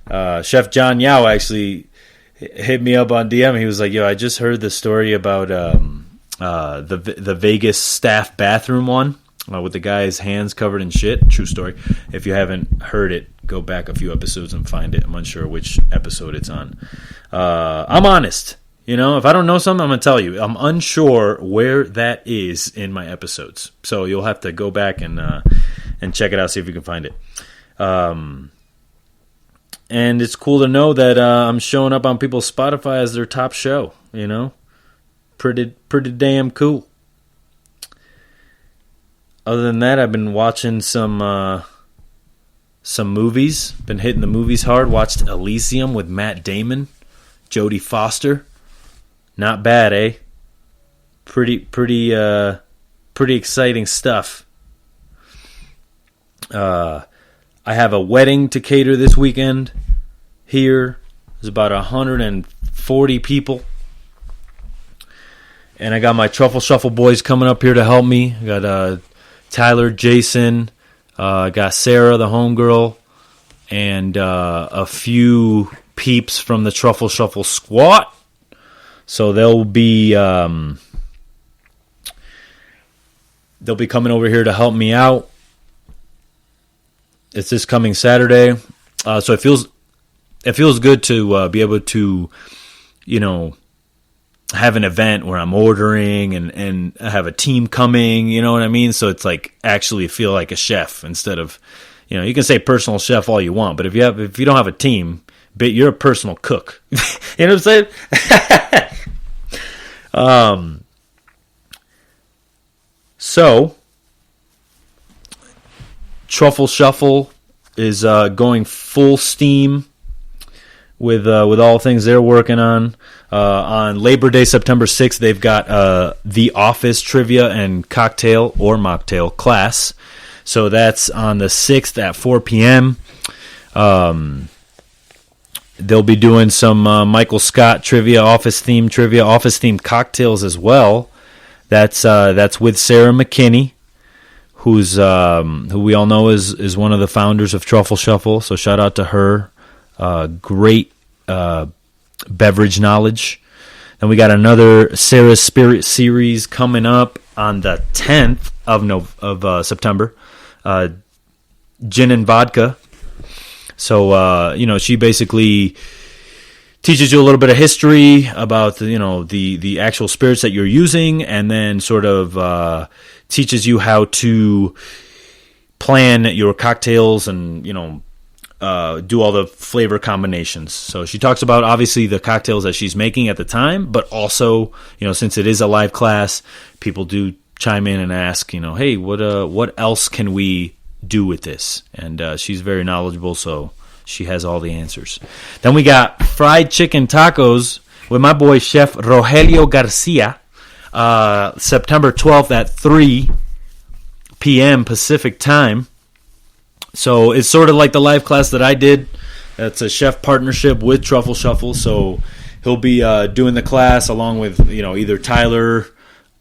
Chef John Yao actually hit me up on DM. He was like, yo, I just heard the story about the Vegas staff bathroom one with the guy's hands covered in shit. True story. If you haven't heard it, go back a few episodes and find it. I'm unsure which episode it's on. I'm honest. You know, if I don't know something, I'm going to tell you. I'm unsure where that is in my episodes. So you'll have to go back and check it out, see if you can find it. And it's cool to know that I'm showing up on people's Spotify as their top show, you know? Pretty damn cool. Other than that, I've been watching some movies. Been hitting the movies hard. Watched Elysium with Matt Damon, Jodie Foster. Not bad, eh? Pretty exciting stuff. I have a wedding to cater this weekend here. There's about 140 people. And I got my Truffle Shuffle boys coming up here to help me. I got Tyler, Jason, I got Sarah, the homegirl, and a few peeps from the Truffle Shuffle squad. So they'll be coming over here to help me out. It's this coming Saturday, so it feels good to be able to, you know, have an event where I'm ordering and I have a team coming. You know what I mean? So it's like actually feel like a chef instead of, you know, you can say personal chef all you want, but if you don't have a team, you're a personal cook. You know what I'm saying? So Truffle Shuffle is going full steam with all things they're working on. On Labor Day, September 6th, they've got the Office trivia and cocktail or mocktail class. So that's on the 6th at 4 p.m. They'll be doing some Michael Scott trivia, office-themed cocktails as well. That's with Sarah McKinney, who we all know is one of the founders of Truffle Shuffle. So shout out to her. Great beverage knowledge. Then we got another Sarah's Spirit series coming up on the 10th of September. Gin and vodka. So she basically teaches you a little bit of history about the actual spirits that you're using, and then sort of teaches you how to plan your cocktails and do all the flavor combinations. So she talks about obviously the cocktails that she's making at the time, but also since it is a live class, people do chime in and ask hey, what else can we do with this? And she's very knowledgeable, so she has all the answers. Then we got fried chicken tacos with my boy Chef Rogelio Garcia, September 12th at 3 p.m. Pacific time. So it's sort of like the live class that I did. It's a chef partnership with Truffle Shuffle. So he'll be doing the class along with either Tyler,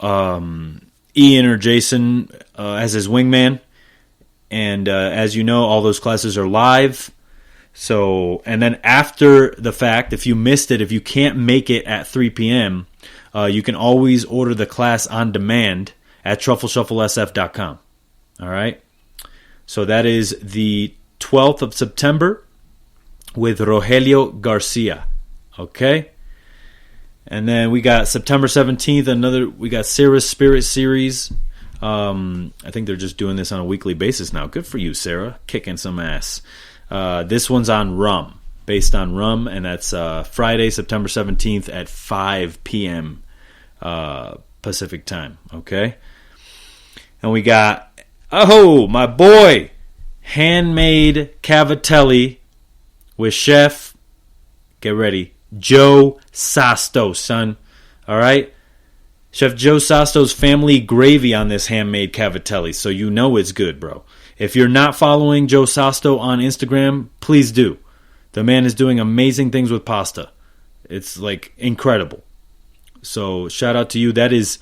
Ian, or Jason as his wingman. And as you know, all those classes are live. So, and then after the fact, if you missed it, if you can't make it at 3 p.m., you can always order the class on demand at truffleshufflesf.com. All right? So that is the 12th of September with Rogelio Garcia. Okay? And then we got September 17th, we got Sarah's Spirit series. I think they're just doing this on a weekly basis now. Good for you, Sarah. Kicking some ass. This one's on rum, based on rum, and that's Friday, September 17th at 5 p.m. Pacific time. Okay? And we got, my boy, handmade cavatelli with Chef, get ready, Joe Sasto, son. All right? Chef Joe Sasto's family gravy on this handmade cavatelli, so you know it's good, bro. If you're not following Joe Sasto on Instagram, please do. The man is doing amazing things with pasta. It's like incredible. So shout out to you. That is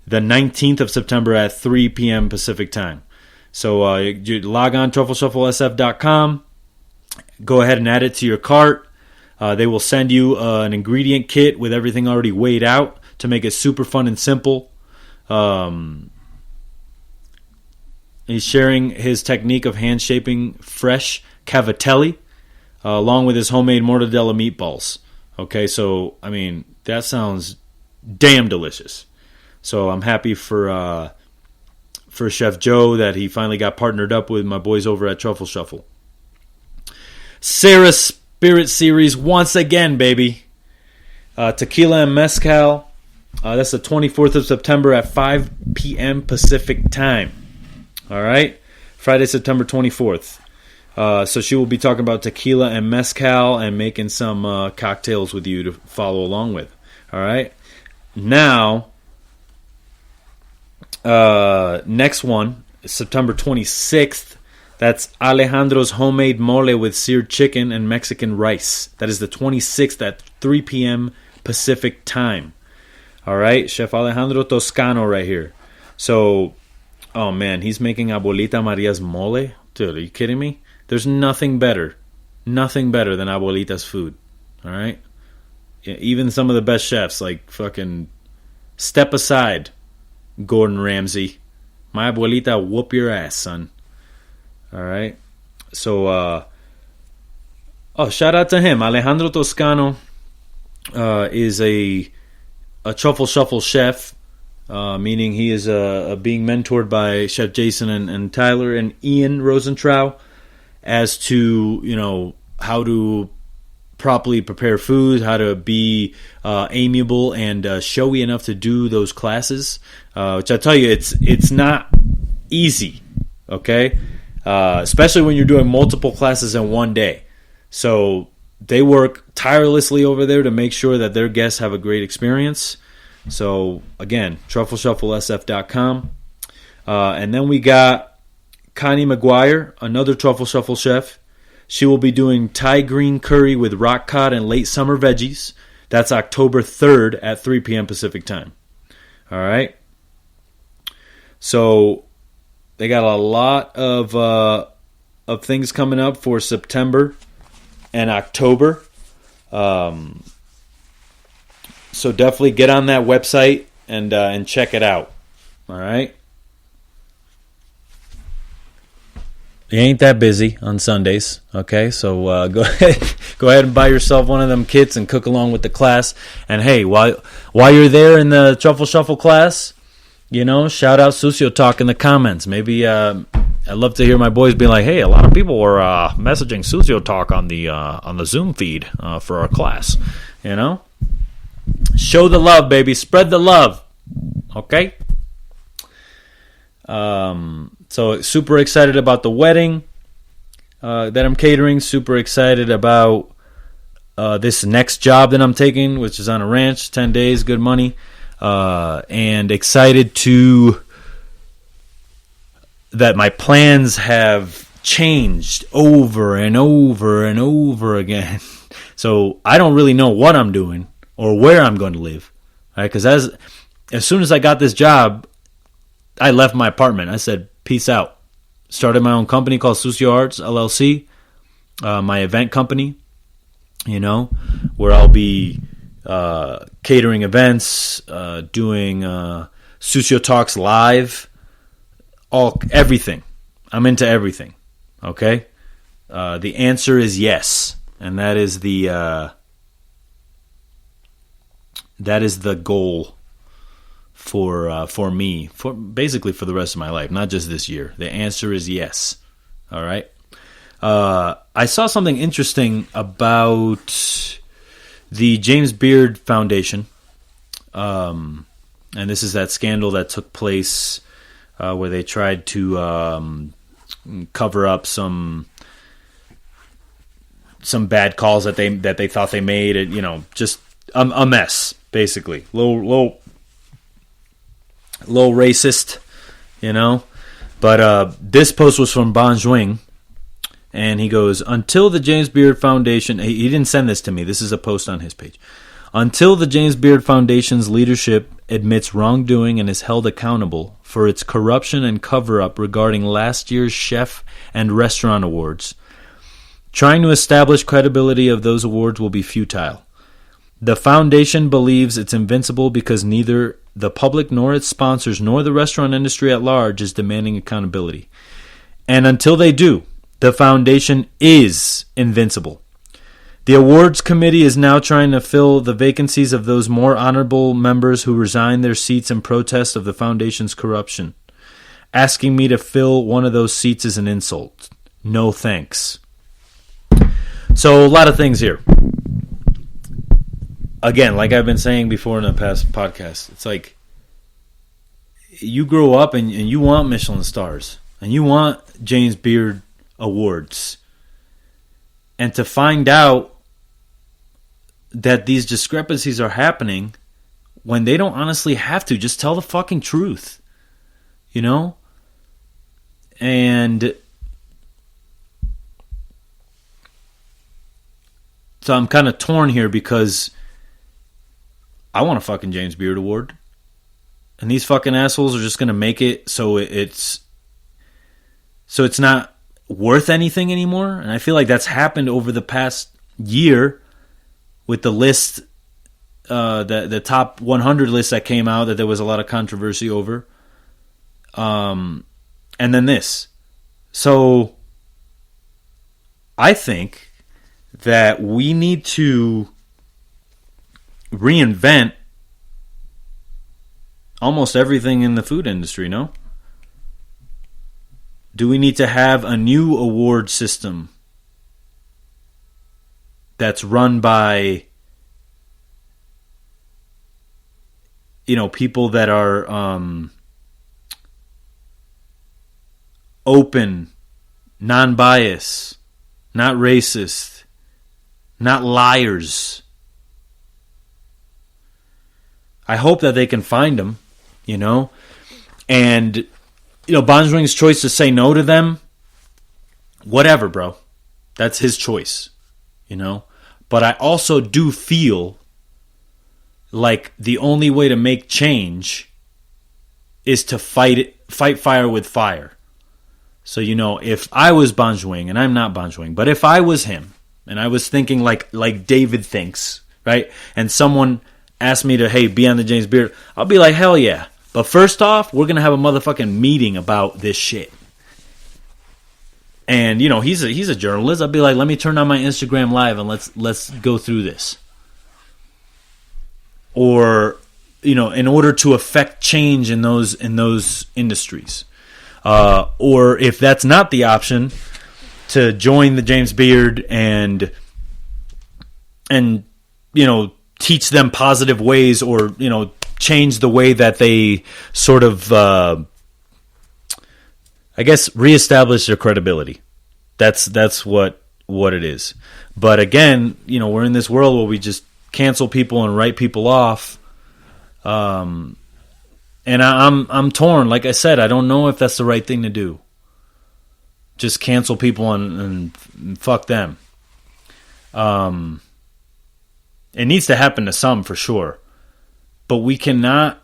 the 19th of September at 3 p.m. Pacific time. So you log on truffleshufflesf.com go ahead and add it to your cart. They will send you an ingredient kit with everything already weighed out to make it super fun and simple. He's sharing his technique of hand-shaping fresh cavatelli along with his homemade mortadella meatballs. Okay, so, I mean, that sounds damn delicious. So I'm happy for Chef Joe that he finally got partnered up with my boys over at Truffle Shuffle. Sarah's Spirit Series once again, baby. Tequila and Mezcal. That's the 24th of September at 5 p.m. Pacific time. All right? Friday, September 24th. So she will be talking about tequila and mezcal and making some cocktails with you to follow along with. All right? Now, next one, September 26th. That's Alejandro's homemade mole with seared chicken and Mexican rice. That is the 26th at 3 p.m. Pacific time. All right? Chef Alejandro Toscano right here. So, oh man, he's making Abuelita Maria's mole? Dude, are you kidding me? There's nothing better than Abuelita's food. All right? Yeah, even some of the best chefs, like fucking step aside, Gordon Ramsay. My Abuelita whoop your ass, son. All right? So, shout out to him. Alejandro Toscano is a Truffle Shuffle chef, meaning he is being mentored by Chef Jason and Tyler and Ian Rosentrow as to, you know, how to properly prepare food, how to be amiable and showy enough to do those classes, which I tell you, it's not easy, okay? Especially when you're doing multiple classes in one day. So they work tirelessly over there to make sure that their guests have a great experience. So, again, TruffleShuffleSF.com. And then we got Connie McGuire, another Truffle Shuffle chef. She will be doing Thai green curry with rock cod and late summer veggies. That's October 3rd at 3 p.m. Pacific time. All right? So, they got a lot of things coming up for September and October. So definitely get on that website and check it out. All right. You ain't that busy on Sundays, okay? So go ahead and buy yourself one of them kits and cook along with the class. And hey, while you're there in the Truffle Shuffle class, you know, shout out suciotalk in the comments. Maybe I'd love to hear my boys be like, hey, a lot of people were messaging suciotalk on the Zoom feed for our class. You know. Show the love, baby. Spread the love. Okay? So, super excited about the wedding that I'm catering. Super excited about this next job that I'm taking, which is on a ranch. 10 days, good money. And excited that my plans have changed over and over and over again. So, I don't really know what I'm doing or where I'm going to live, right? Because as soon as I got this job, I left my apartment. I said, peace out. Started my own company called Sucio Arts, LLC, my event company, you know, where I'll be catering events, doing suciotalks live, everything. I'm into everything, okay? The answer is yes, and that is the goal for me, for basically for the rest of my life, not just this year. The answer is yes. All right. I saw something interesting about the James Beard Foundation, and this is that scandal that took place where they tried to cover up some bad calls that they thought they made. You know, just a mess. Basically, low racist, you know. But this post was from Bon Juing, and he goes, until the James Beard Foundation, he didn't send this to me, this is a post on his page. Until the James Beard Foundation's leadership admits wrongdoing and is held accountable for its corruption and cover-up regarding last year's chef and restaurant awards, Trying to establish credibility of those awards will be futile. The foundation believes it's invincible because neither the public nor its sponsors nor the restaurant industry at large is demanding accountability. And until they do, the foundation is invincible. The awards committee is now trying to fill the vacancies of those more honorable members who resigned their seats in protest of the foundation's corruption. Asking me to fill one of those seats is an insult. No thanks. So a lot of things here. Again, like I've been saying before in the past podcast, it's like you grow up and you want Michelin stars and you want James Beard awards. And to find out that these discrepancies are happening when they don't honestly have to, just tell the fucking truth. You know? And so I'm kind of torn here because I want a fucking James Beard award. And these fucking assholes are just going to make it so it's not worth anything anymore. And I feel like that's happened over the past year with the list, the top 100 list that came out that there was a lot of controversy over. And then this. So I think that we need to reinvent almost everything in the food industry, no? Do we need to have a new award system that's run by, people that are open, non-biased, not racist, not liars? I hope that they can find them, and Bongering's choice to say no to them, whatever, bro. That's his choice, But I also do feel like the only way to make change is to fight fire with fire. So, if I was Bongering, and I'm not Bongering, but if I was him, and I was thinking like David thinks, right? And someone asked me to, hey, be on the James Beard, I'll be like, hell yeah. But first off, we're going to have a motherfucking meeting about this shit. And, he's a journalist. I'll be like, let me turn on my Instagram Live and let's go through this. Or, in order to affect change in those industries. Or if that's not the option, to join the James Beard and teach them positive ways, or change the way that they sort of reestablish their credibility. That's what it is. But again, we're in this world where we just cancel people and write people off. And I'm torn. Like I said, I don't know if that's the right thing to do. Just cancel people and fuck them. It needs to happen to some for sure. But we cannot...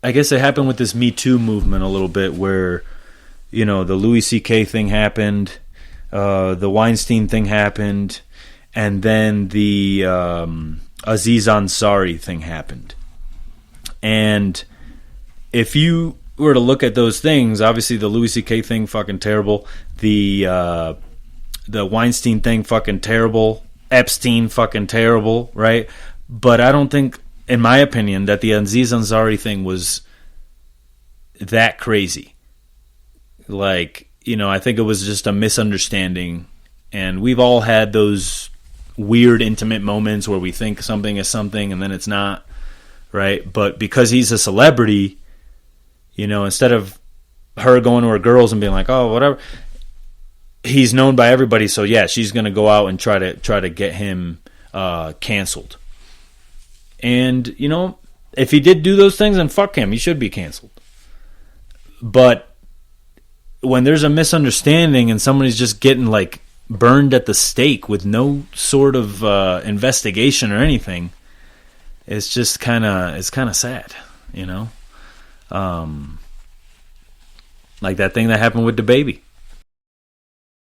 I guess it happened with this Me Too movement a little bit where, the Louis C.K. thing happened, the Weinstein thing happened, and then the Aziz Ansari thing happened. And if you were to look at those things, obviously the Louis C.K. thing, fucking terrible. The Weinstein thing, fucking terrible. Epstein, fucking terrible, right? But I don't think, in my opinion, that the Aziz Ansari thing was that crazy. Like, I think it was just a misunderstanding. And we've all had those weird, intimate moments where we think something is something and then it's not, right? But because he's a celebrity, instead of her going to her girls and being like, oh, whatever, he's known by everybody, so yeah, she's going to go out and try to get him canceled. And, if he did do those things, then fuck him. He should be canceled. But when there's a misunderstanding and somebody's just getting, burned at the stake with no sort of investigation or anything, it's just kind of sad, Like that thing that happened with the baby.